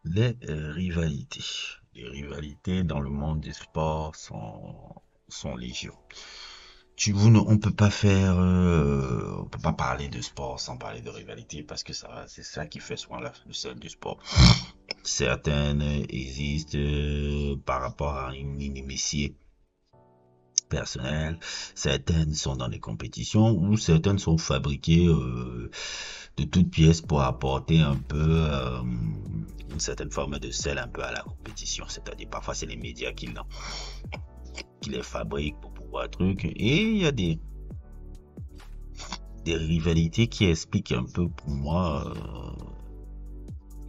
Les rivalités. Les rivalités dans le monde du sport sont légion. On peut pas faire, on peut pas parler de sport sans parler de rivalité parce que c'est ça qui fait souvent le sel du sport. Certaines existent par rapport à une inimitié personnelle, certaines sont dans les compétitions ou certaines sont fabriquées de toutes pièces pour apporter un peu une certaine forme de sel un peu à la compétition. C'est-à-dire parfois c'est les médias qui les fabriquent pour pouvoir truc. Et il y a des rivalités qui expliquent un peu pour moi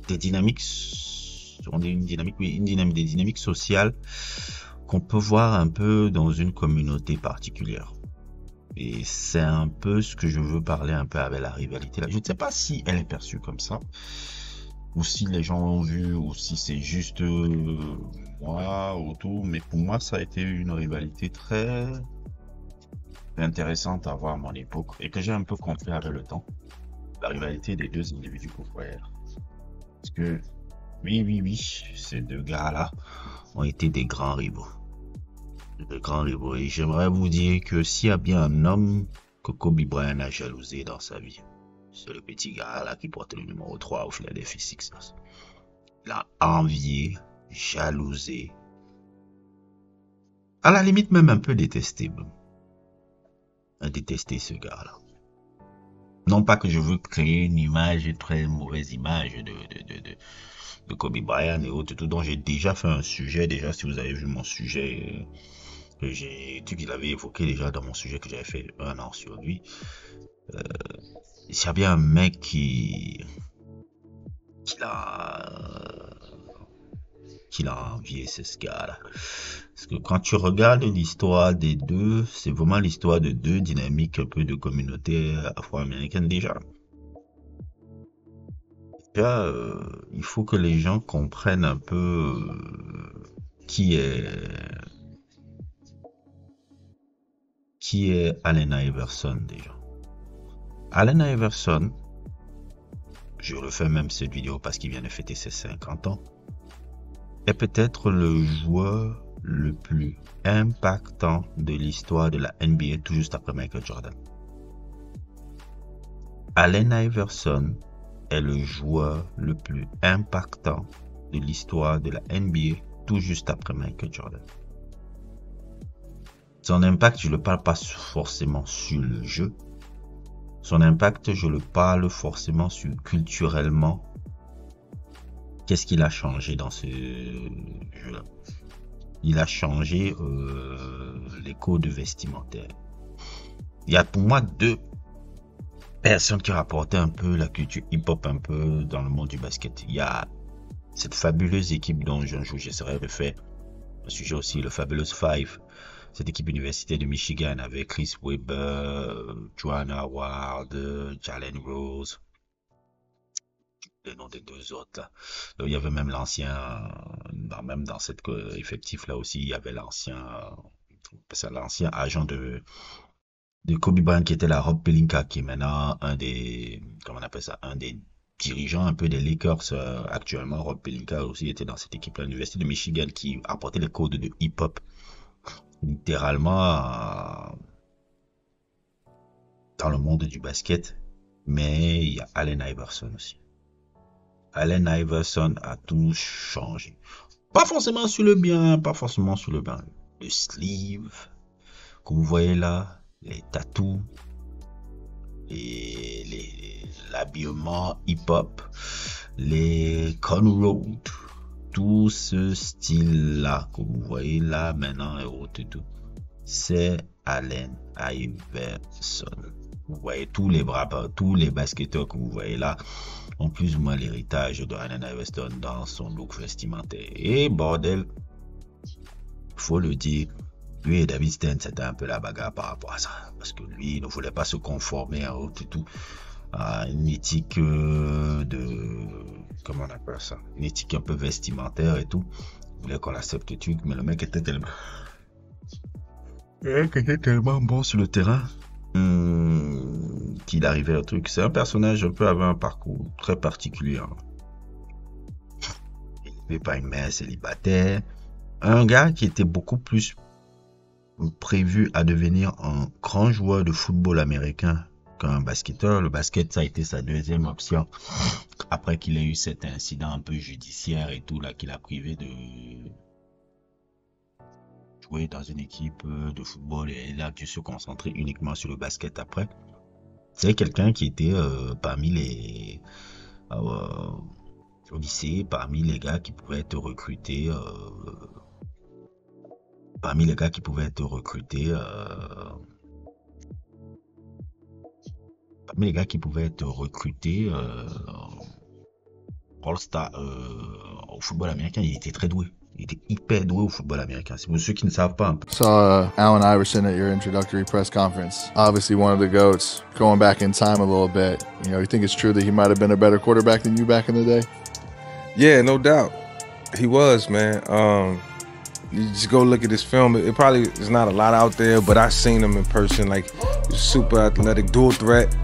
des dynamiques, une dynamique, oui, des dynamiques sociales qu'on peut voir un peu dans une communauté particulière. Et c'est un peu ce que je veux parler un peu avec la rivalité là. Je ne sais pas si elle est perçue comme ça, ou si les gens l'ont vu, ou si c'est juste moi autour. Mais pour moi, ça a été une rivalité très intéressante à voir à mon époque et que j'ai un peu compris avec le temps. La rivalité des deux individus frères. Parce que, oui, ces deux gars-là ont été des grands rivaux. De grands rivaux. Et j'aimerais vous dire que s'il y a bien un homme que Kobe Bryant a jalousé dans sa vie, c'est le petit gars là qui porte le numéro 3 au Philadelphia Sixers. Il a envié, jalousé, à la limite même un peu détesté. A détesté ce gars-là. Non pas que je veux créer une image, une très mauvaise image de Kobe Bryant et autres, tout dont j'ai déjà fait un sujet, déjà si vous avez vu mon sujet que qu'il avait évoqué déjà dans mon sujet que j'avais fait 1 an sur lui. S'il y a bien un mec qui l'a envié, c'est ce gars-là. Parce que quand tu regardes l'histoire des deux, c'est vraiment l'histoire de deux dynamiques un peu de communauté afro-américaine déjà. Déjà, il faut que les gens comprennent un peu qui est Allen Iverson déjà. Allen Iverson, je refais même cette vidéo parce qu'il vient de fêter ses 50 ans, est peut-être le joueur le plus impactant de l'histoire de la NBA, tout juste après Michael Jordan. Allen Iverson est le joueur le plus impactant de l'histoire de la NBA, tout juste après Michael Jordan. Son impact, je ne le parle pas forcément sur le jeu. Son impact, je le parle forcément sur culturellement. Qu'est-ce qu'il a changé dans ce jeu-là? Il a changé les codes vestimentaires. Il y a pour moi deux personnes qui ont apporté un peu la culture hip-hop un peu dans le monde du basket. Il y a cette fabuleuse équipe dont j'essaierai de faire un sujet aussi, le Fabulous Five. Cette équipe universitaire de Michigan avec Chris Webber, Joanna Howard, Jalen Rose, le nom des deux autres là. Donc, il y avait même l'ancien, même dans cet effectif là aussi, il y avait l'ancien agent de Kobe Bryant qui était la Rob Pelinka, qui est maintenant un des, comment on appelle ça, un des dirigeants un peu des Lakers actuellement. Rob Pelinka aussi était dans cette équipe à l'université de Michigan qui apportait les codes de hip-hop littéralement dans le monde du basket. Mais il y a Allen Iverson aussi. Allen Iverson a tout changé. Pas forcément sur le bien, pas forcément sur le bien. Le sleeve, que vous voyez là, les tattoos, l'habillement hip-hop, les cornrows, tout ce style-là que vous voyez là maintenant et autres, tout, c'est Allen Iverson. Vous voyez tous les bras, tous les basketteurs que vous voyez là ont plus ou moins l'héritage de Allen Iverson dans son look vestimentaire. Et bordel, faut le dire, lui et David Stern, c'était un peu la bagarre par rapport à ça. Parce que lui, il ne voulait pas se conformer à autre et tout, à une éthique comment on appelle ça, une éthique un peu vestimentaire et tout. Il voulait qu'on accepte le truc, mais le mec était tellement bon sur le terrain qu'il arrivait au truc. C'est un personnage un peu avec un parcours très particulier. mais pas une mère célibataire. Un gars qui était beaucoup plus prévu à devenir un grand joueur de football américain qu'un basketteur. Le basket, ça a été sa deuxième option. Après qu'il ait eu cet incident un peu judiciaire et tout, là, qu'il a privé de jouer dans une équipe de football et il a dû se concentrer uniquement sur le basket après. C'est quelqu'un qui était parmi les au lycée, parmi les gars qui pouvaient être recrutés parmi les gars qui pouvaient être recrutés parmi les gars qui pouvaient être recrutés All-Star au football américain. Il était très doué. Il était hyper doué au football américain. C'est pour ceux qui ne savent pas un peu. Saw Allen Iverson at your introductory press conference. Obviously one of the GOATs. Going back in time a little bit, you know, you think it's true that he might have been a better quarterback than you back in the day? Yeah, no doubt. He was, man. You just go look at his film. It probably is not a lot out there, but I've seen him in person. Like, he's super athletic, dual threat.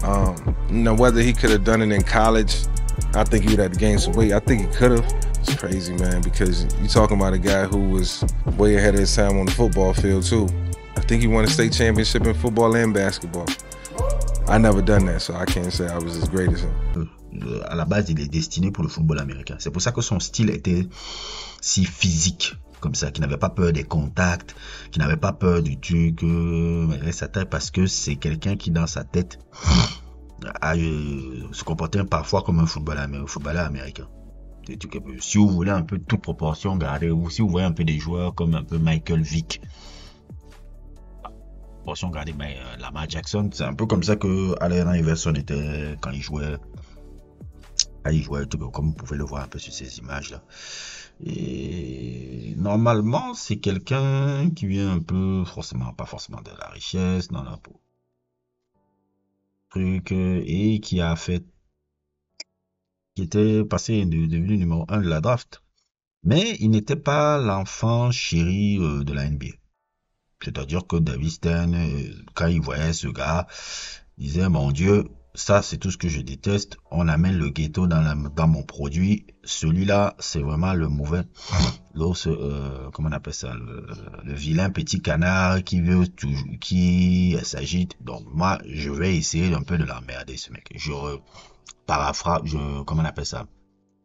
You know, whether he could have done it in college, I think he would have to gain some weight. I think he could have. It's crazy, man, because you're talking about a guy who was way ahead of his time on the football field, too. I think he won a state championship in football and basketball. I never done that, so I can't say I was as great as him. À la base, il est destiné pour le football américain. C'est pour ça que son style était si physique, comme ça, qui n'avait pas peur des contacts, qui n'avait pas peur du truc, sa tête, parce que c'est quelqu'un qui, dans sa tête, se comportait parfois comme un footballeur américain. Si vous voulez un peu toute proportion, regardez, si vous voyez un peu des joueurs comme un peu Michael Vick, proportion, regardez Lamar Jackson, c'est un peu comme ça que Allen Iverson était quand il jouait. Comme vous pouvez le voir un peu sur ces images là. Et normalement, c'est quelqu'un qui vient un peu, pas forcément de la richesse, dans la peau. Et qui était devenu numéro 1 de la draft. Mais il n'était pas l'enfant chéri de la NBA. C'est-à-dire que David Stern, quand il voyait ce gars, il disait, mon Dieu, ça c'est tout ce que je déteste, on amène le ghetto dans mon produit, celui-là c'est vraiment le mauvais, comment on appelle ça, le vilain petit canard qui s'agite. Donc moi je vais essayer un peu de l'emmerder ce mec. Je comment on appelle ça,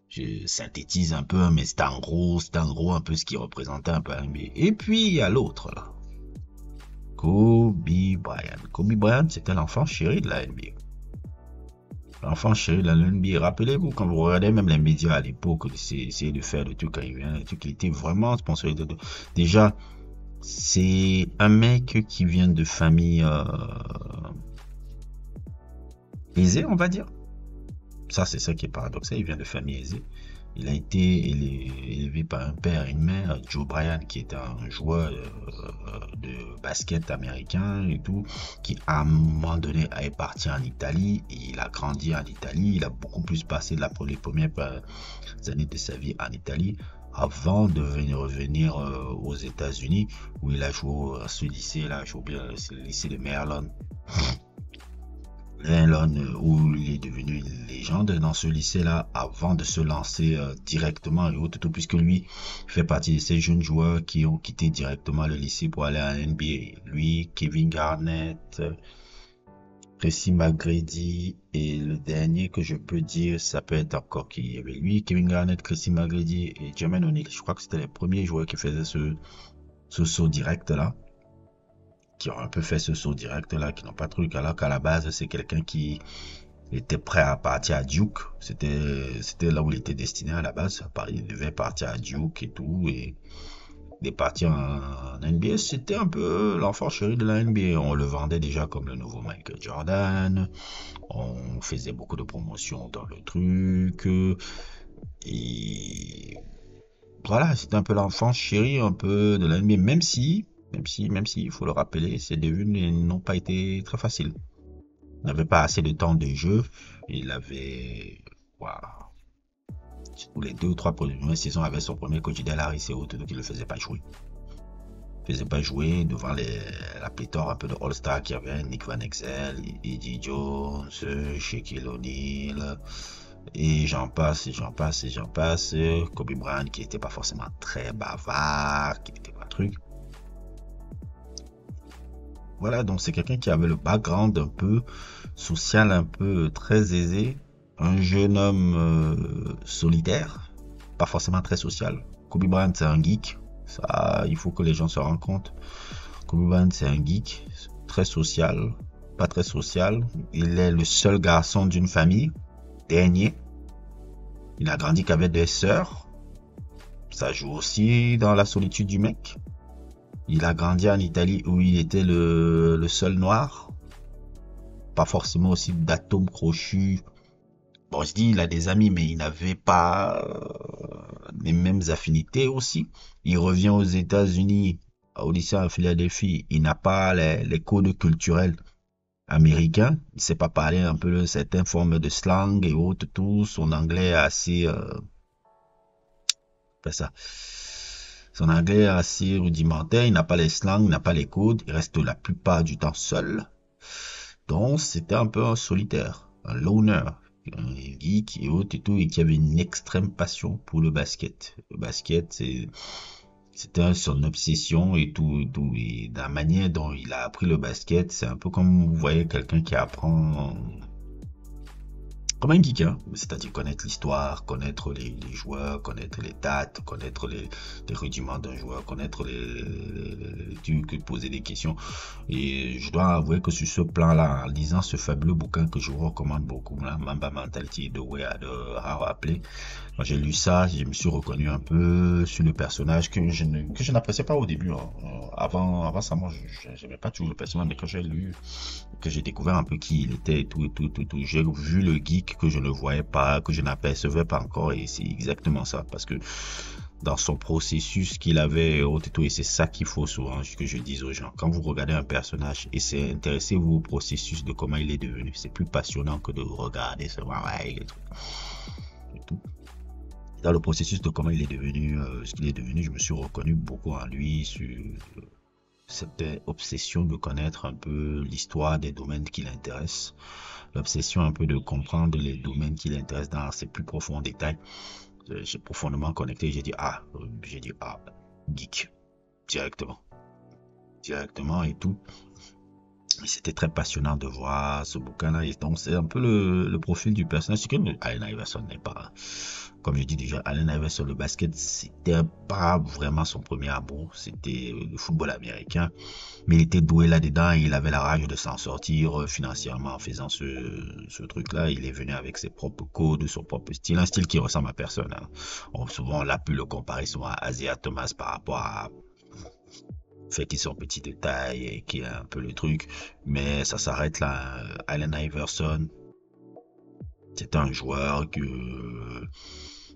je synthétise un peu, mais c'est en gros un peu ce qui représentait un peu la NBA. Et puis il y a l'autre là, Kobe Bryant. Kobe Bryant, c'était l'enfant chéri de la NBA. L'enfant chéri de la NBA. Rappelez-vous, quand vous regardez même les médias à l'époque, essayer de faire le truc quand il vient, le truc, il était vraiment sponsorisé. Déjà, c'est un mec qui vient de famille aisée, on va dire. Ça, c'est ça qui est paradoxal. Il vient de famille aisée. Il a été élevé par un père et une mère, Joe Bryant, qui était un joueur de basket américain et tout, qui à un moment donné est parti en Italie, et il a grandi en Italie. Il a beaucoup plus passé les premières années de sa vie en Italie avant de revenir aux États-Unis, où il a joué à ce lycée, là, j'ai oublié, c'est le lycée de Maryland. Où il est devenu une légende dans ce lycée-là avant de se lancer directement et autres, puisque lui fait partie de ces jeunes joueurs qui ont quitté directement le lycée pour aller à NBA. Lui, Kevin Garnett, Tracy McGrady, et le dernier que je peux dire, ça peut être encore qui y avait lui, Kevin Garnett, Tracy McGrady et Jermaine O'Neal. Je crois que c'était les premiers joueurs qui faisaient ce saut direct là, qui ont un peu fait ce saut direct là, qui n'ont pas de truc, alors qu'à la base c'est quelqu'un qui était prêt à partir à Duke. C'était là où il était destiné à la base. Il devait partir à Duke et tout, et il est parti en NBA. C'était un peu l'enfant chéri de la NBA. On le vendait déjà comme le nouveau Michael Jordan. On faisait beaucoup de promotions dans le truc. Et voilà, c'était un peu l'enfant chéri un peu de la NBA, même si, il faut le rappeler, ses débuts n'ont pas été très faciles. Il n'avait pas assez de temps de jeu. Il avait, pour les 2 ou 3 premières saisons avec son premier coach Del Harris et autres, donc il ne le faisait pas jouer. Il ne faisait pas jouer devant la pléthore un peu de All-Star qu'il y avait, Nick Van Exel, Eddie Jones, Shaquille O'Neal, Et j'en passe, et j'en passe, et j'en passe. Kobe Bryant qui n'était pas forcément très bavard, qui n'était pas truc. Voilà, donc c'est quelqu'un qui avait le background un peu social, un peu très aisé. Un jeune homme solitaire, pas forcément très social. Kobe Bryant, c'est un geek. Ça, il faut que les gens se rendent compte. Kobe Bryant, c'est un geek, très social, pas très social. Il est le seul garçon d'une famille, dernier. Il a grandi qu'avec des sœurs. Ça joue aussi dans la solitude du mec. Il a grandi en Italie où il était le seul noir. Pas forcément aussi d'atomes crochus. Bon, je dis, il a des amis, mais il n'avait pas les mêmes affinités aussi. Il revient aux États-Unis, au lycée à Philadelphie. Il n'a pas les codes culturels américains. Il ne sait pas parler un peu de certaines formes de slang et autres, tout. Son anglais est assez... ça. Son anglais est assez rudimentaire. Il n'a pas les slangs, il n'a pas les codes. Il reste la plupart du temps seul. Donc, c'était un peu un solitaire, un loner, un geek et autres et tout, et qui avait une extrême passion pour le basket. Le basket, c'était son obsession et tout, et tout. Et la manière dont il a appris le basket, c'est un peu comme vous voyez quelqu'un qui apprend comme un geek, hein. C'est-à-dire connaître l'histoire, connaître les joueurs, connaître les dates, connaître les rudiments d'un joueur, connaître les trucs, poser des questions. Et je dois avouer que sur ce plan-là, en lisant ce fabuleux bouquin que je vous recommande beaucoup, là, Mamba Mentality, The Way of How I Play, quand j'ai lu ça, je me suis reconnu un peu sur le personnage que je n'appréciais pas au début, hein. Avant ça, moi, je n'aimais pas toujours le personnage, mais quand j'ai lu, que j'ai découvert un peu qui il était et tout, et tout, et tout, et tout, j'ai vu le geek que je ne voyais pas, que je n'apercevais pas encore, et c'est exactement ça, parce que dans son processus qu'il avait et tout, et c'est ça qu'il faut souvent que je dise aux gens. Quand vous regardez un personnage, et c'est intéressez-vous au processus de comment il est devenu. C'est plus passionnant que de regarder seulement les trucs et tout. Dans le processus de comment il est devenu, ce qu'il est devenu, je me suis reconnu beaucoup en lui sur cette obsession de connaître un peu l'histoire des domaines qui l'intéressent, l'obsession un peu de comprendre les domaines qui l'intéressent dans ses plus profonds détails. J'ai profondément connecté, j'ai dit geek, directement et tout. Et c'était très passionnant de voir ce bouquin-là. Et donc, c'est un peu le profil du personnage. C'est que Allen Iverson n'est pas, comme je dis déjà, Allen Iverson, le basket, c'était pas vraiment son premier amour. C'était le football américain. Mais il était doué là-dedans et il avait la rage de s'en sortir financièrement en faisant ce truc-là. Il est venu avec ses propres codes, son propre style, un style qui ressemble à personne, hein. Souvent, on a pu le comparer souvent à Isaiah Thomas par rapport à fait qu'ils sont petits de taille et qui est un peu le truc, mais ça s'arrête là. Allen Iverson, c'est un joueur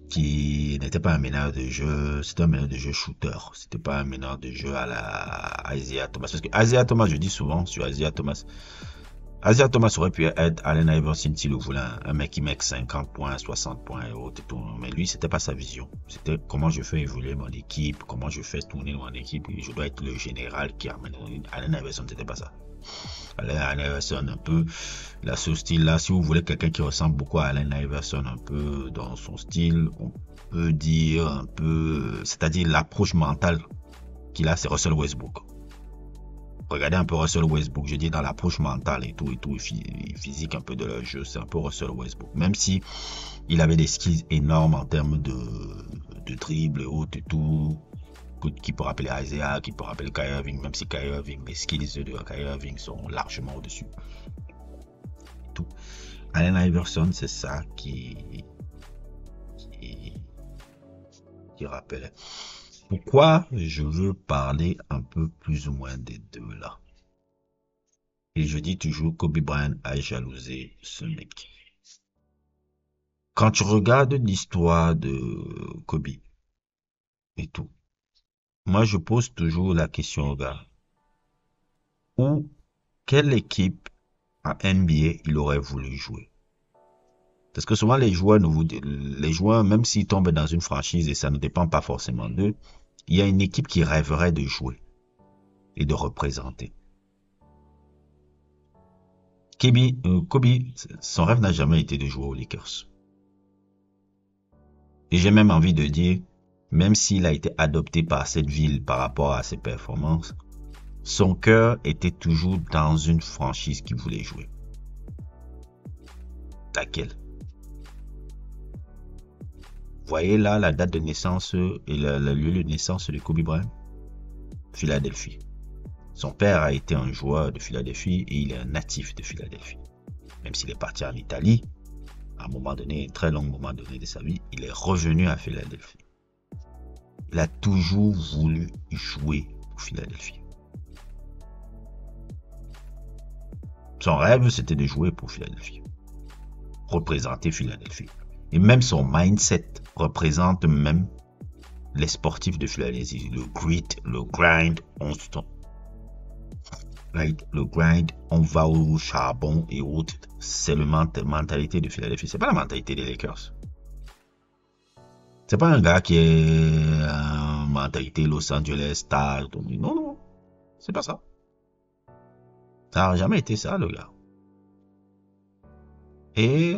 qui n'était pas un meneur de jeu, c'était un meneur de jeu shooter, c'était pas un meneur de jeu à la Isaiah Thomas, parce que Isaiah Thomas, je dis souvent sur Isaiah Thomas aurait pu être Allen Iverson s'il le voulait, un mec qui met 50 points, 60 points et autres, tout. Mais lui, c'était pas sa vision. C'était comment je fais évoluer mon équipe, comment je fais tourner mon équipe, et je dois être le général qui amène. Allen Iverson, c'était pas ça. Allen Iverson, un peu, là, ce style-là, si vous voulez quelqu'un qui ressemble beaucoup à Allen Iverson, un peu dans son style, on peut dire un peu, c'est-à-dire l'approche mentale qu'il a, c'est Russell Westbrook. Regardez un peu Russell Westbrook, je dis dans l'approche mentale et tout, et physique un peu de leur jeu, c'est un peu Russell Westbrook. Même si il avait des skills énormes en termes de dribble et autres et tout, qui peut rappeler Isaiah, qui peut rappeler Kyrie Irving, même si Kyrie Irving, les skills de Kyrie Irving sont largement au-dessus. Tout. Allen Iverson, c'est ça qui rappelle. Pourquoi je veux parler un peu plus ou moins des deux là? Et je dis toujours, Kobe Bryant a jalousé ce mec. Quand tu regardes l'histoire de Kobe et tout, moi je pose toujours la question au gars, où, quelle équipe en NBA il aurait voulu jouer? Parce que souvent les joueurs, même s'ils tombent dans une franchise et ça ne dépend pas forcément d'eux, il y a une équipe qui rêverait de jouer et de représenter. Kobe, son rêve n'a jamais été de jouer aux Lakers. Et j'ai même envie de dire, même s'il a été adopté par cette ville par rapport à ses performances, son cœur était toujours dans une franchise qu'il voulait jouer. Laquelle? Voyez là la date de naissance et le lieu de naissance de Kobe Bryant. Philadelphie. Son père a été un joueur de Philadelphie et il est un natif de Philadelphie. Même s'il est parti en Italie, à un moment donné, un très long moment donné de sa vie, il est revenu à Philadelphie. Il a toujours voulu jouer pour Philadelphie. Son rêve, c'était de jouer pour Philadelphie. Représenter Philadelphie. Et même son mindset représente même les sportifs de Philadelphie. Le grit, le grind, le grind, on va au charbon et autres. C'est la mentalité de Philadelphie. C'est pas la mentalité des Lakers. C'est pas un gars qui est en mentalité Los Angeles Star. Non, non. C'est pas ça. Ça n'a jamais été ça, le gars. Et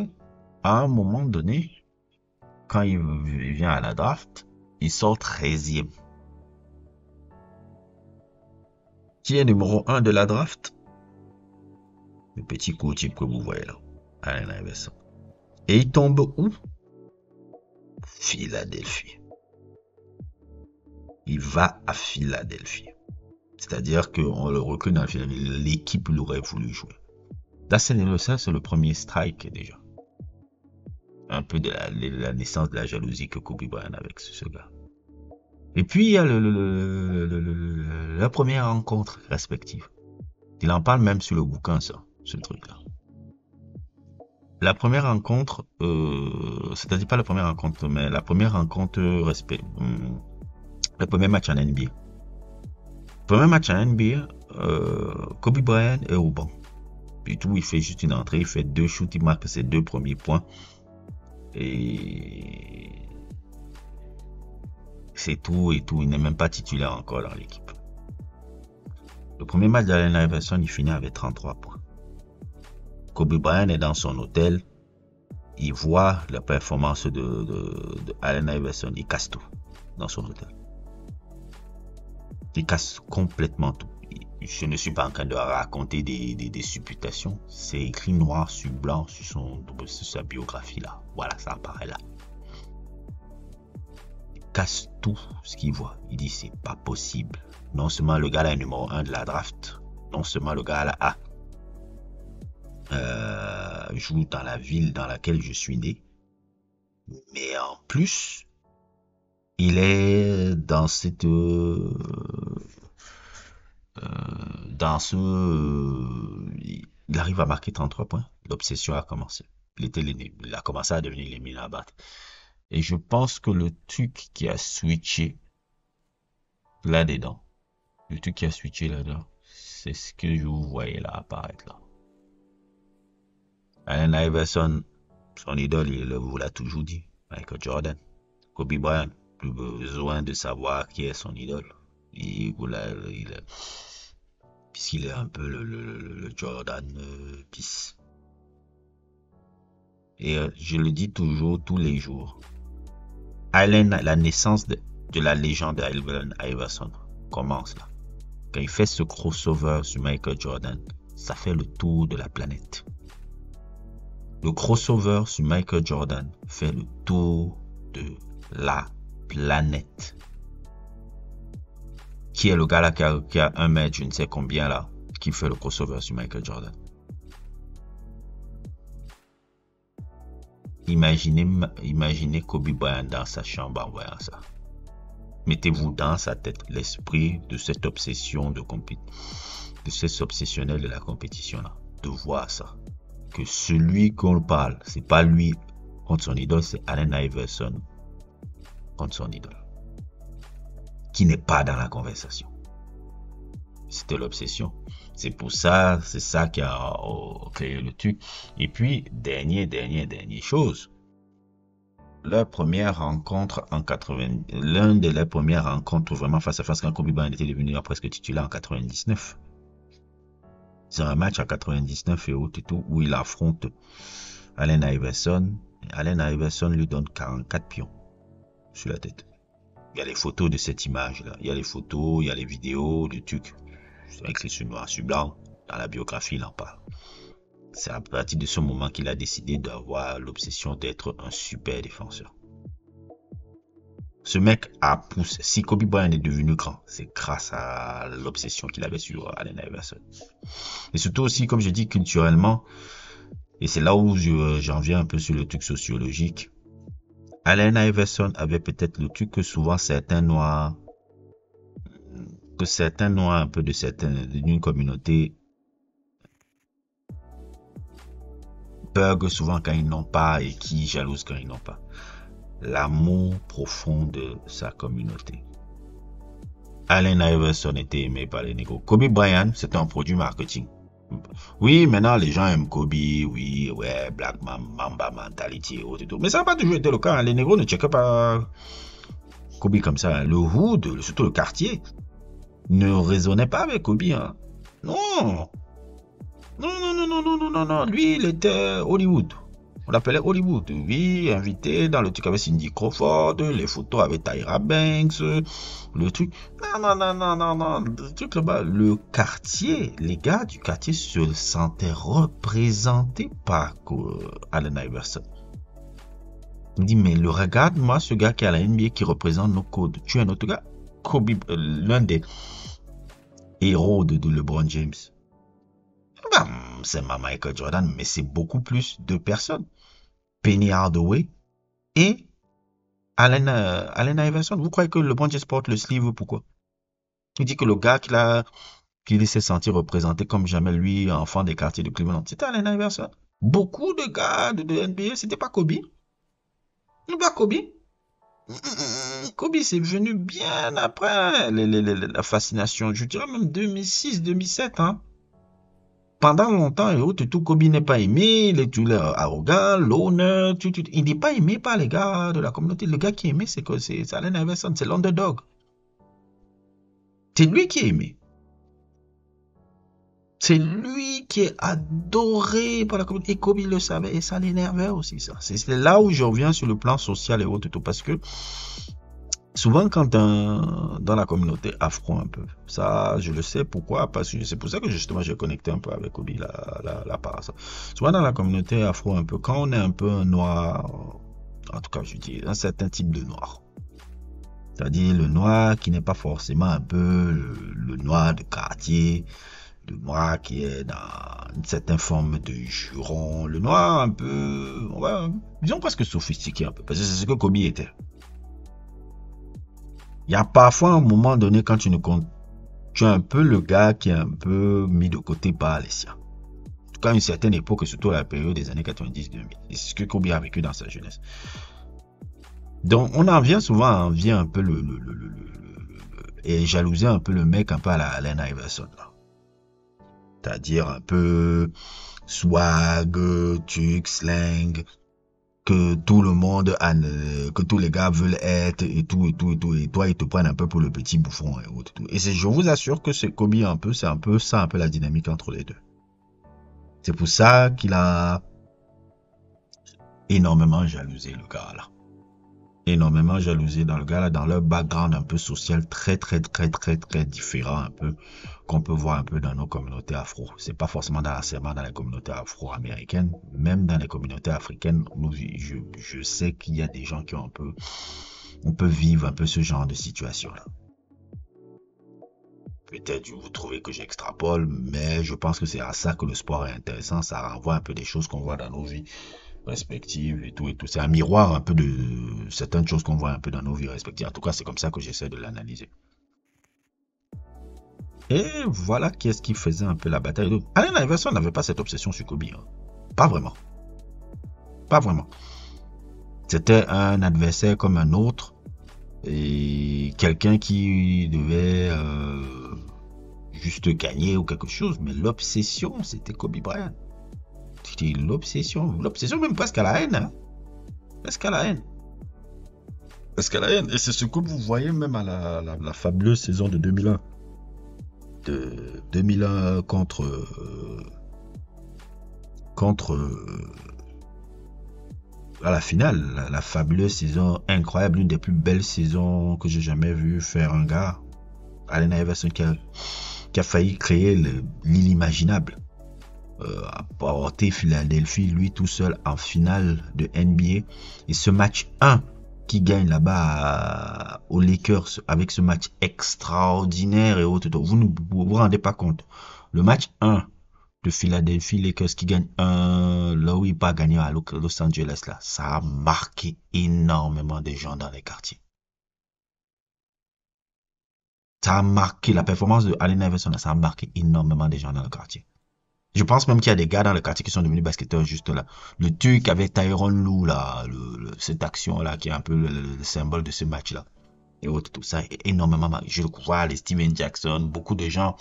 à un moment donné, quand il vient à la draft, il sort 13e. Qui est numéro 1 de la draft? Le petit co-type que vous voyez là, Allen Iverson. Et il tombe où? Philadelphie. Il va à Philadelphie. C'est-à-dire qu'on le recrute dans l'équipe l'aurait voulu jouer. Là, c'est le premier strike déjà. Un peu de la naissance de la jalousie que Kobe Bryant a avec ce gars. Et puis, il y a la première rencontre respective. Il en parle même sur le bouquin, ça, ce truc-là. La première rencontre, c'est-à-dire pas la première rencontre, mais la première rencontre le premier match en NBA. Le premier match en NBA, Kobe Bryant est au banc. Puis tout, il fait juste une entrée, il fait 2 shoots, il marque ses 2 premiers points. Et c'est tout et tout. Il n'est même pas titulaire encore dans l'équipe. Le premier match d'Allen Iverson, il finit avec 33 points. Kobe Bryant est dans son hôtel. Il voit la performance de Allen Iverson. Il casse tout dans son hôtel. Il casse complètement tout. Je ne suis pas en train de raconter des supputations. C'est écrit noir sur blanc sur sa biographie là. Voilà, ça apparaît là. Il casse tout ce qu'il voit. Il dit c'est pas possible. Non seulement le gars là est numéro 1 de la draft. Non seulement le gars là joue dans la ville dans laquelle je suis né. Mais en plus, il est dans cette... il arrive à marquer 33 points. L'obsession a commencé. Il a commencé à devenir l'émile à battre. Et je pense que le truc qui a switché là-dedans, c'est ce que je vous voyais là apparaître là. Allen Iverson, son idole, il vous l'a toujours dit. Michael Jordan. Kobe Bryant, plus besoin de savoir qui est son idole. Puisqu'il est un peu le Jordan Peace. Et je le dis toujours, tous les jours. La naissance de la légende d'Allen Iverson commence là. Quand il fait ce crossover sur Michael Jordan, ça fait le tour de la planète. Le crossover sur Michael Jordan fait le tour de la planète. Qui est le gars là qui a 1 mètre, je ne sais combien là, qui fait le crossover sur Michael Jordan? Imaginez Kobe Bryant dans sa chambre en voyant ça. Mettez-vous dans sa tête l'esprit de cette obsession de cet obsessionnel de la compétition là, de voir ça. Que celui qu'on parle, c'est pas lui contre son idole, c'est Allen Iverson contre son idole. Qui n'est pas dans la conversation. C'était l'obsession. C'est pour ça, c'est ça qui a créé le truc. Et puis, dernière chose. Leur première rencontre en 80, l'un de leurs premières rencontres vraiment face à face quand Kobe Bryant était devenu presque titulaire en 99. C'est un match en 99 et tout où il affronte Allen Iverson. Allen Iverson lui donne 44 pions. sur la tête. Il y a les photos de cette image-là. Il y a les photos, il y a les vidéos, le truc. C'est écrit sur noir sur blanc. Dans la biographie, il en parle. C'est à partir de ce moment qu'il a décidé d'avoir l'obsession d'être un super défenseur. Ce mec a poussé. Si Kobe Bryant est devenu grand, c'est grâce à l'obsession qu'il avait sur Allen Iverson. Et surtout aussi, comme je dis, culturellement, et c'est là où j'en viens un peu sur le truc sociologique, Allen Iverson avait peut-être le truc que souvent certains noirs un peu d'une communauté bug souvent quand ils n'ont pas et qui jalousent quand ils n'ont pas. L'amour profond de sa communauté. Allen Iverson était aimé par les négros. Kobe Bryant, c'était un produit marketing. Oui, maintenant les gens aiment Kobe, oui, ouais, Black Mamba mentality et tout. Mais ça n'a pas toujours été le cas. Les négros ne checkaient pas Kobe comme ça. Le hood, surtout le quartier, ne résonnait pas avec Kobe. Hein. Non. Non. Lui, il était Hollywood. On l'appelait Hollywood. Oui, invité dans le truc avec Cindy Crawford, les photos avec Tyra Banks, le truc. Non. Le truc là-bas, le quartier, les gars du quartier se sentaient représentés par Allen Iverson. Il me dit, mais regarde-moi ce gars qui est à la NBA qui représente nos codes. Tu es un autre gars, Kobe, l'un des héros de LeBron James. C'est Michael Jordan, mais c'est beaucoup plus de personnes. Penny Hardaway et Allen Iverson. Vous croyez que LeBron James porte le sleeve? Pourquoi? Il dit que le gars qu'il s'est senti représenté comme jamais lui, enfant des quartiers de Cleveland, c'était Allen Iverson. Beaucoup de gars de NBA, c'était pas Kobe. Pas Kobe. Kobe, c'est venu bien après la fascination. Je dirais même 2006, 2007, hein. Pendant longtemps, et tout, Kobe n'est pas aimé, il est tout arrogant, l'honneur, il n'est pas aimé par les gars de la communauté. Le gars qui est aimé, c'est Allen Iverson, c'est l'underdog. C'est lui qui est aimé. C'est lui qui est adoré par la communauté. Et Kobe le savait, et ça l'énervait aussi, ça. C'est là où je reviens sur le plan social et autres, parce que souvent, quand dans la communauté afro un peu, ça, je le sais pourquoi, parce que c'est pour ça que justement j'ai connecté un peu avec Kobe là par ça. Souvent dans la communauté afro un peu, quand on est un peu un noir, en tout cas je dis un certain type de noir, c'est-à-dire le noir qui n'est pas forcément un peu le noir de quartier, le noir qui est dans une certaine forme de juron, le noir un peu, disons presque sophistiqué un peu, parce que c'est ce que Kobe était. Il y a parfois un moment donné quand tu es un peu le gars qui est un peu mis de côté par les siens. En tout cas, à une certaine époque, surtout à la période des années 90-2000. Et c'est ce que Kobe a vécu dans sa jeunesse. Donc, on en vient souvent à envier un peu et jalouser un peu le mec un peu à la Allen Iverson, là. C'est-à-dire un peu swag, truc, slang, que tout le monde que tous les gars veulent être et tout, et toi ils te prennent un peu pour le petit bouffon et autres. Et je vous assure que c'est Kobe un peu, c'est un peu ça, un peu la dynamique entre les deux. C'est pour ça qu'il a énormément jalousé le gars là. Énormément jalousé dans le gars là, dans leur background un peu social très différent un peu, qu'on peut voir un peu dans nos communautés afro. C'est pas forcément seulement dans les communautés afro-américaines, même dans les communautés africaines, je sais qu'il y a des gens qui ont on peut vivre un peu ce genre de situation là. Peut-être vous trouvez que j'extrapole, mais je pense que c'est à ça que le sport est intéressant, ça renvoie un peu des choses qu'on voit dans nos vies respectives et tout. C'est un miroir un peu de certaines choses qu'on voit un peu dans nos vies respectives. En tout cas, c'est comme ça que j'essaie de l'analyser. Et voilà qu'est-ce qui faisait un peu la bataille. Allen Iverson n'avait pas cette obsession sur Kobe. Hein. Pas vraiment. C'était un adversaire comme un autre. Et quelqu'un qui devait juste gagner ou quelque chose. Mais l'obsession, c'était Kobe Bryant. C'était l'obsession même presque à la haine. Hein. Presque à la haine. Et c'est ce que vous voyez même à la fabuleuse saison de 2001. De 2001 contre à la finale, la fabuleuse saison incroyable, l'une des plus belles saisons que j'ai jamais vu faire un gars. Allen Iverson qui a failli créer l'inimaginable. Apporter Philadelphie lui tout seul en finale de NBA. Et ce match 1 qui gagne là-bas aux Lakers avec ce match extraordinaire et autres. Vous ne vous rendez pas compte. Le match 1 de Philadelphie Lakers qui gagne là où il pas gagné à Los Angeles là, ça a marqué énormément de gens dans les quartiers. Ça a marqué la performance de Allen Iverson, ça a marqué énormément de gens dans le quartier. Je pense même qu'il y a des gars dans le quartier qui sont devenus basketteurs juste là. Le truc avec Tyronn Lue là, cette action là qui est un peu le symbole de ce match là. Et autres, tout ça est énormément marqué. Je le crois, les Steven Jackson, beaucoup de gens,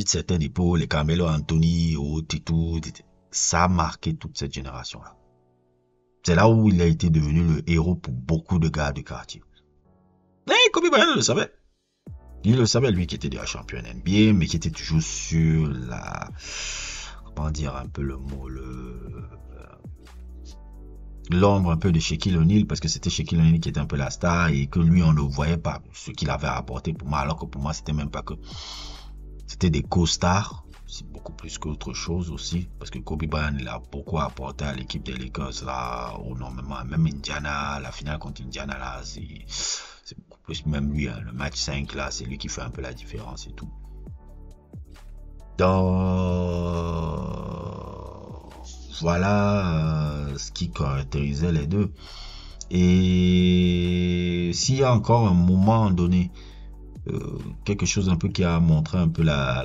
certains épaules, les Carmelo Anthony, autres et tout, ça a marqué toute cette génération là. C'est là où il a été devenu le héros pour beaucoup de gars du quartier. Et Kobe Bryant le savait. Il le savait, lui qui était déjà champion NBA, mais qui était toujours sur la... Comment dire un peu le mot, l'ombre un peu de Shaquille O'Neal, parce que c'était Shaquille O'Neal qui était un peu la star et que lui, on ne voyait pas ce qu'il avait apporté pour moi, alors que pour moi, c'était même pas que... C'était des co-stars, c'est beaucoup plus qu'autre chose aussi, parce que Kobe Bryant, il a beaucoup apporté à l'équipe des Lakers, là, énormément, même Indiana, la finale contre Indiana, là, c'est beaucoup plus, même lui, hein, le match 5 là, c'est lui qui fait un peu la différence et tout. Donc, voilà ce qui caractérisait les deux. Et s'il y a encore un moment donné, quelque chose un peu qui a montré un peu la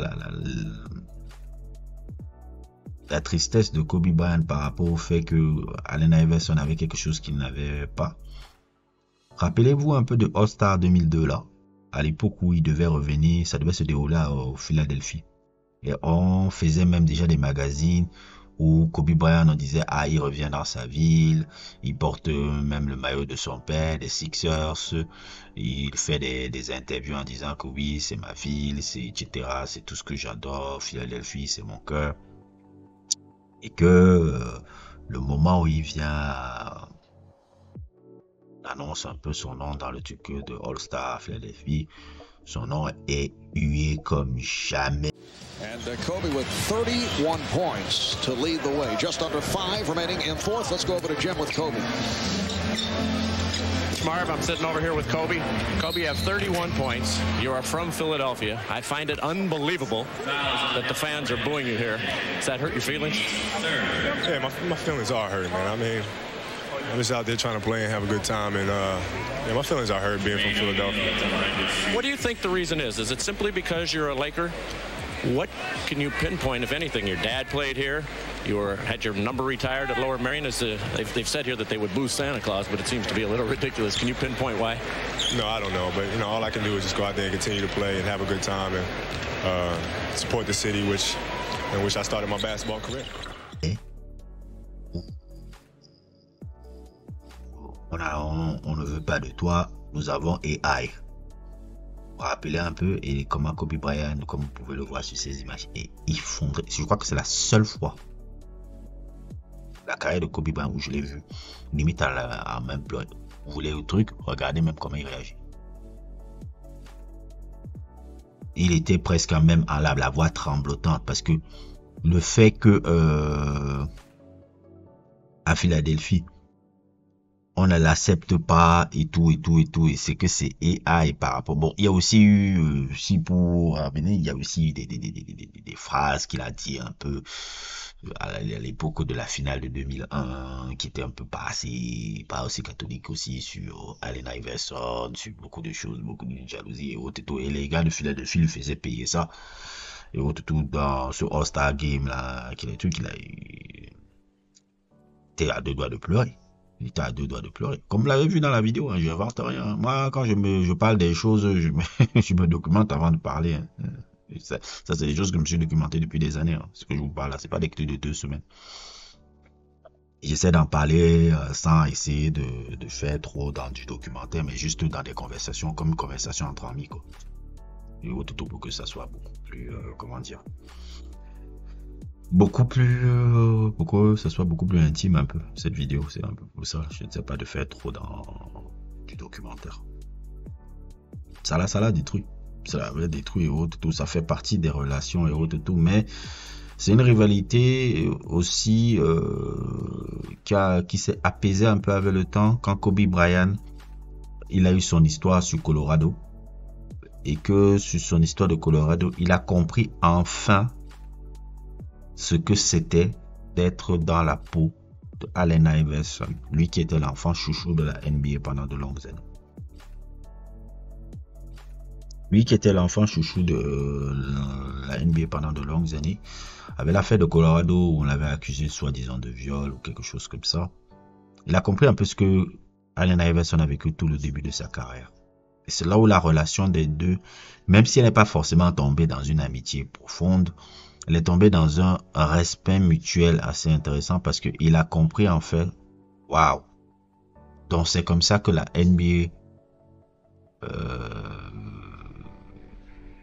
tristesse de Kobe Bryant par rapport au fait que Allen Iverson avait quelque chose qu'il n'avait pas. Rappelez-vous un peu de All-Star 2002 là, à l'époque où il devait revenir, ça devait se dérouler au Philadelphie. Et on faisait même déjà des magazines où Kobe Bryant on disait ah il revient dans sa ville, il porte même le maillot de son père, des Sixers, il fait des interviews en disant que oui c'est ma ville, c'est etc. C'est tout ce que j'adore, Philadelphie c'est mon cœur. Et que le moment où il vient annonce un peu son nom dans le truc de All-Star Philadelphie. Son nom est hué comme jamais. And Kobe with 31 points to lead the way. Just under 5 remaining in fourth. Let's go over to Jim with Kobe. Marv, I'm sitting over here with Kobe. Kobe, you have 31 points. You are from Philadelphia. I find it unbelievable that the fans are booing you here. Does that hurt your feelings? Yeah, my feelings are hurt, man. I mean, I'm just out there trying to play and have a good time, and yeah, my feelings are hurt being from Philadelphia. What do you think the reason is? Is it simply because you're a Laker? What can you pinpoint, if anything? Your dad played here. You had your number retired at Lower Merion. They've said here that they would boo Santa Claus, but it seems to be a little ridiculous. Can you pinpoint why? No, I don't know, but you know, all I can do is just go out there and continue to play and have a good time and support the city, in which I started my basketball career. On ne veut pas de toi, nous avons AI. Rappelez un peu et comment Kobe Bryant, comme vous pouvez le voir sur ces images, est effondré. Je crois que c'est la seule fois la carrière de Kobe Bryant où je l'ai vu limite à même pleurer. Vous voulez le truc, regardez même comment il réagit. Il était presque même en la voix tremblotante parce que le fait que à Philadelphie on ne l'accepte pas et tout et c'est que c'est AI par rapport. Bon, il y a aussi eu si pour il y a aussi des phrases qu'il a dit un peu à l'époque de la finale de 2001 qui était un peu pas aussi catholique aussi sur Allen Iverson, sur beaucoup de choses, beaucoup de jalousie et autres et tout, et les gars de Philadelphie lui faisaient payer ça et autres tout dans ce All-Star Game là qu'il a était à deux doigts de pleurer. Il était à deux doigts de pleurer. Comme vous l'avez vu dans la vidéo, hein, je n'invente rien. Moi, quand je parle des choses, je me documente avant de parler. Hein. Ça c'est des choses que je me suis documenté depuis des années. Hein. Ce que je vous parle là, c'est pas des trucs de 2 semaines. J'essaie d'en parler sans essayer de faire trop dans du documentaire, mais juste dans des conversations, comme une conversation entre amis, quoi. Et tout pour que ça soit beaucoup plus, comment dire, ça soit beaucoup plus intime un peu. Cette vidéo, c'est un peu pour ça. Je ne sais pas de faire trop dans du documentaire. Ça l'a détruit. Ça l'a détruit et autres, tout. Ça fait partie des relations et autres, tout. Mais c'est une rivalité aussi qui s'est apaisée un peu avec le temps quand Kobe Bryant, il a eu son histoire sur Colorado. Et que sur son histoire de Colorado, il a compris enfin ce que c'était d'être dans la peau de Allen Iverson, lui qui était l'enfant chouchou de la NBA pendant de longues années. Lui qui était l'enfant chouchou de la NBA pendant de longues années, avait l'affaire de Colorado où on l'avait accusé soi-disant de viol ou quelque chose comme ça. Il a compris un peu ce que Allen Iverson a vécu tout le début de sa carrière. Et c'est là où la relation des deux, même si elle n'est pas forcément tombée dans une amitié profonde, elle est tombée dans un respect mutuel assez intéressant parce qu'il a compris en fait, waouh. Donc c'est comme ça que la NBA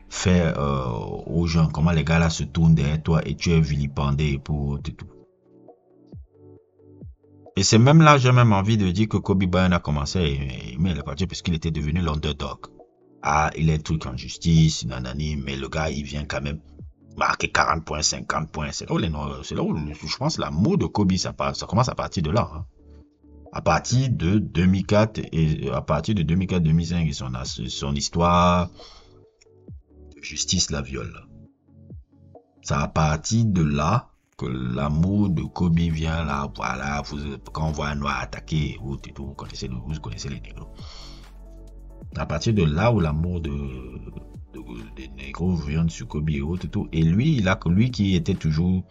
fait aux gens, comment les gars là se tournent derrière toi et tu es vilipendé pour tout. Et c'est même là, j'ai même envie de dire que Kobe Bryant a commencé à aimer le parti parce qu'il était devenu l'underdog. Ah, il est truc en justice, nanani, mais le gars, il vient quand même marquer 40 points, 50 points. C'est là où je pense l'amour de Kobe, ça commence à partir de là. Hein. À partir de 2004 et à partir de 2004-2005, son histoire de justice la viole. C'est à partir de là que l'amour de Kobe vient là, voilà, quand on voit un noir attaquer, vous connaissez les négros. À partir de là où l'amour des négros vient sur Kobe et autres, tout. Et lui qui était toujours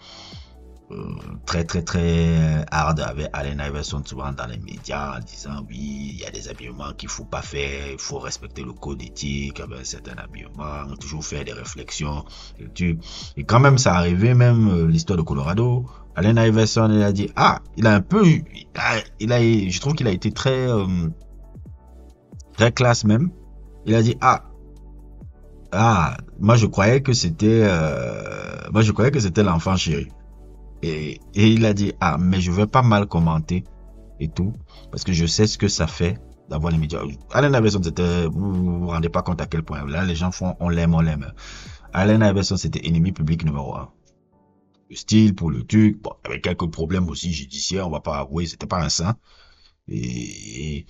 très très très hard avec Allen Iverson souvent dans les médias en disant oui, il y a des habillements qu'il faut pas faire, il faut respecter le code éthique avec un certain habillement, toujours faire des réflexions et quand même ça arrivait, même l'histoire de Colorado, Allen Iverson il a dit il a un peu je trouve qu'il a été très très classe même. Il a dit moi je croyais que c'était l'enfant chéri. Et il a dit mais je vais pas mal commenter et tout parce que je sais ce que ça fait d'avoir les médias. Allen Iverson, vous vous rendez pas compte à quel point là les gens font on l'aime. Allen Iverson, c'était ennemi public numéro 1. Le style pour le truc, bon, avec quelques problèmes aussi judiciaires, on va pas avouer, c'était pas un saint. Et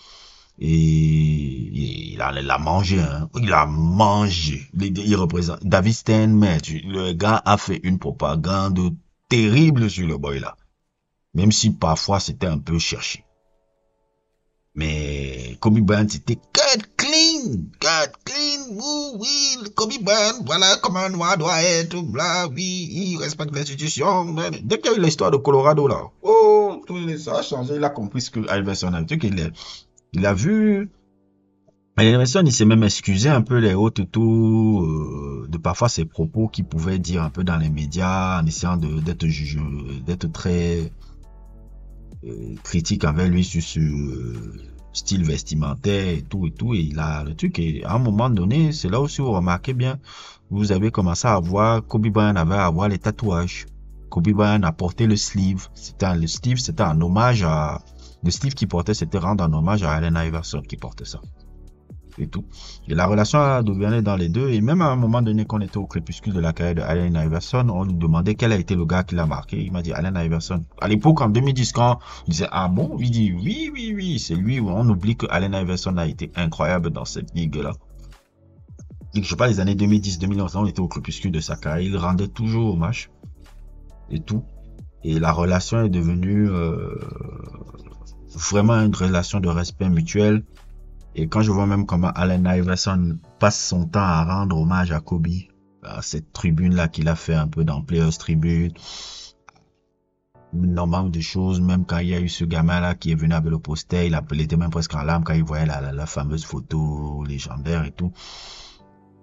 il a mangé, hein. Il a mangé. Il représente David Stern, le gars a fait une propagande terrible sur le boy là. Même si parfois c'était un peu cherché. Mais Kobe Bryant c'était cut clean, oui, Kobe Bryant, voilà comment un noir doit être, bla, oui, il respecte l'institution. Dès qu'il y a eu l'histoire de Colorado là, ça a changé, il a compris ce que Iverson a dit, il a vu. Iverson, il s'est même excusé un peu les hautes et tout de parfois ses propos qu'il pouvait dire un peu dans les médias en essayant d'être très critique envers lui sur ce style vestimentaire et tout et il a le truc et à un moment donné c'est là aussi vous remarquez bien, vous avez commencé à voir Kobe Bryant avait à avoir les tatouages. Kobe Bryant a porté le sleeve, c'était un hommage à le sleeve qu'il portait, c'était rendre un hommage à Allen Iverson qui portait ça et tout. Et la relation a devenue dans les deux et même à un moment donné qu'on était au crépuscule de la carrière de Allen Iverson, on lui demandait quel a été le gars qui l'a marqué. Il m'a dit Allen Iverson. À l'époque, en 2010, quand on disait bon, il dit oui, c'est lui. On oublie que Allen Iverson a été incroyable dans cette ligue-là. Je sais pas, les années 2010-2011, on était au crépuscule de sa carrière, il rendait toujours hommage et tout. Et la relation est devenue vraiment une relation de respect mutuel. Et quand je vois même comment Allen Iverson passe son temps à rendre hommage à Kobe, à cette tribune-là qu'il a fait un peu dans Players Tribune, normal de choses, même quand il y a eu ce gamin-là qui est venu avec le poster, il était même presque en larmes quand il voyait la fameuse photo légendaire et tout.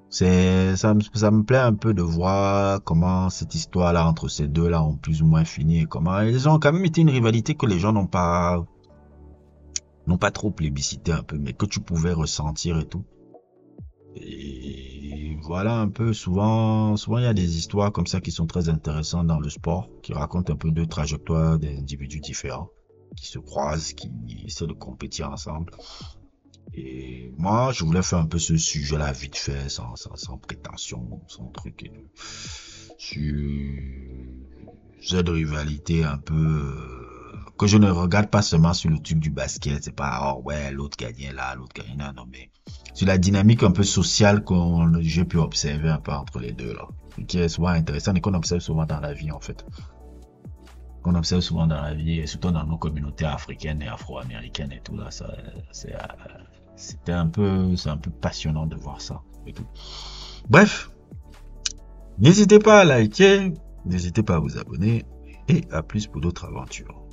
Ça me plaît un peu de voir comment cette histoire-là entre ces deux-là ont plus ou moins fini et comment ils ont quand même été une rivalité que les gens n'ont pas trop plébiscité un peu, mais que tu pouvais ressentir et tout. Et voilà un peu, souvent il y a des histoires comme ça qui sont très intéressantes dans le sport, qui racontent un peu deux trajectoires d'individus différents, qui se croisent, qui essaient de compétir ensemble. Et moi, je voulais faire un peu ce sujet-là vite fait, sans prétention, sans truc et tout. Sur cette rivalité un peu que je ne regarde pas seulement sur le truc du basket, c'est pas oh ouais l'autre gagnait là, l'autre gagnait là, non mais sur la dynamique un peu sociale que j'ai pu observer un peu entre les deux là, qui est souvent intéressant et qu'on observe souvent dans la vie en fait, qu'on observe souvent dans la vie et surtout dans nos communautés africaines et afro-américaines et tout là, ça c'est un peu passionnant de voir ça et tout. Bref, n'hésitez pas à liker, n'hésitez pas à vous abonner et à plus pour d'autres aventures.